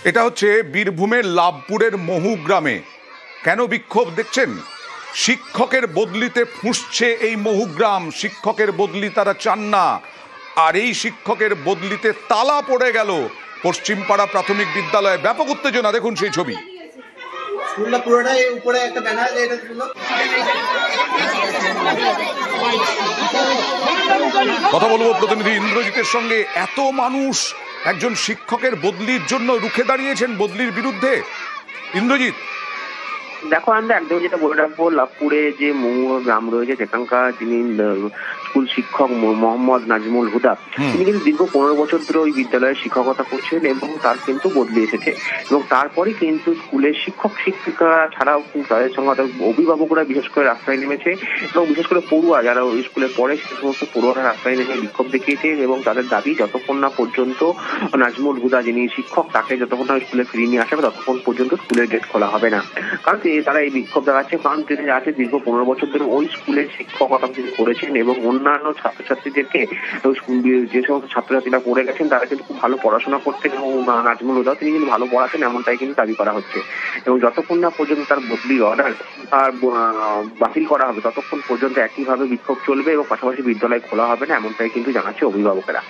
এটা হচ্ছে বীরভূমের লাভপুরের মহু গ্রামে। কেন বিক্ষোভ দেখছেন? শিক্ষকের বদলিতে ফুঁসছে এই মহু গ্রাম। শিক্ষকের বদলি তারা চান না, আর এই শিক্ষকের বদলিতে তালা পড়ে গেল পশ্চিমপাড়া প্রাথমিক বিদ্যালয়ে। ব্যাপক উত্তেজনা, দেখুন সেই ছবি। কথা বলবো প্রতিনিধি ইন্দ্রজিতের সঙ্গে। এত মানুষ একজন শিক্ষকের বদলির জন্য রুখে দাঁড়িয়েছেন, বদলির বিরুদ্ধে। ইন্দ্রজিৎ, দেখো আমরা একদম যেটা বলে রাখবো, লাভপুরে যে মহু গ্রাম রয়েছে সেখানকার যিনি স্কুল শিক্ষক মোহাম্মদ নাজমুল হুদা, তিনি কিন্তু দীর্ঘ 15 বছর ধরে ওই বিদ্যালয়ে শিক্ষকতা করছেন এবং তার কিন্তু বদলি এসেছে। এবং তারপরে কিন্তু স্কুলের শিক্ষক শিক্ষিকা ছাড়াও কিন্তু তাদের সঙ্গে অভিভাবকরা বিশেষ করে রাস্তায় নেমেছে এবং বিশেষ করে পড়ুয়া যারা ওই স্কুলে পড়ে সে সমস্ত পড়ুয়ারা রাস্তায় নেমে বিক্ষোভ দেখিয়েছে এবং তাদের দাবি যতক্ষণ না পর্যন্ত নাজমুল হুদা যিনি শিক্ষক তাকে যতক্ষণ না স্কুলে ফিরিয়ে নিয়ে আসবে ততক্ষণ পর্যন্ত স্কুলের গেট খোলা হবে না। কারণ তারা এই বিক্ষোভ দেখাচ্ছে, কারণ তিনি আছে দীর্ঘ 15 বছর ধরে ওই স্কুলের শিক্ষকতা তিনি করেছেন এবং অন্যান্য ছাত্রছাত্রীদেরকে যে সমস্ত ছাত্রছাত্রীরা পড়ে গেছেন তারা কিন্তু খুব ভালো পড়াশোনা করতেন এবং নাজমুল হুদাও তিনি কিন্তু ভালো পড়াতেন, এমনটাই কিন্তু দাবি করা হচ্ছে। এবং যতক্ষণ না পর্যন্ত তার বদলির অর্ডার বাতিল করা হবে ততক্ষণ পর্যন্ত একইভাবে বিক্ষোভ চলবে এবং পাশাপাশি বিদ্যালয় খোলা হবে না, এমনটাই কিন্তু জানাচ্ছে অভিভাবকেরা।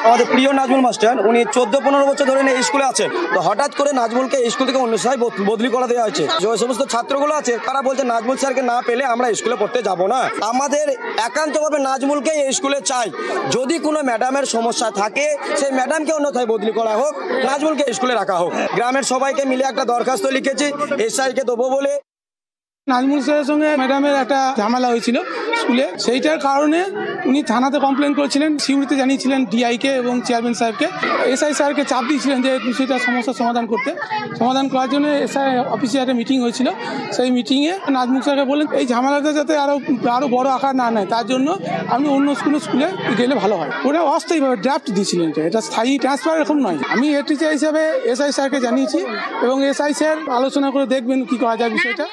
আমাদের প্রিয় নাজমুল মাস্টার, উনি 14-15 বছর ধরে এই স্কুলে আছেন। তো হঠাৎ করে নাজমুলকে স্কুল থেকে অন্য সময় বদলি করে দেওয়া হয়েছে। যে সমস্ত ছাত্রগুলো আছে তারা বলছে নাজমুল স্যারকে না পেলে আমরা স্কুলে পড়তে যাব না। আমাদের একান্তভাবে নাজমুলকে এই স্কুলে চাই। যদি কোনো ম্যাডামের সমস্যা থাকে সেই ম্যাডামকে অন্যথায় বদলি করা হোক, নাজমুলকে স্কুলে রাখা হোক। গ্রামের সবাইকে মিলে একটা দরখাস্ত লিখেছি এসআইকে দেবো বলে। নাজমুল স্যারের সঙ্গে ম্যাডামের একটা ঝামেলা হয়েছিল স্কুলে, সেইটার কারণে উনি থানাতে কমপ্লেন করেছিলেন, সিউড়িতে জানিয়েছিলেন ডিআইকে এবং চেয়ারম্যান সাহেবকে। এসআই স্যারকে চাপ দিয়েছিলেন যে বিষয়টা সমস্যার সমাধান করার জন্য এসআই অফিসে একটা মিটিং হয়েছিল। সেই মিটিংয়ে নাজমুল স্যারকে বললেন এই ঝামেলাটা যাতে আরও বড় আকার না নেয় তার জন্য আপনি অন্য স্কুলে গেলে ভালো হয়। ওটা অস্থায়ীভাবে ড্রাফট দিয়েছিলেন, এটা স্থায়ী ট্রান্সফার এরকম নয়। আমি হেড টিচার হিসাবে এসআই স্যারকে জানিয়েছি এবং এসআই স্যার আলোচনা করে দেখবেন কী করা যায় বিষয়টা।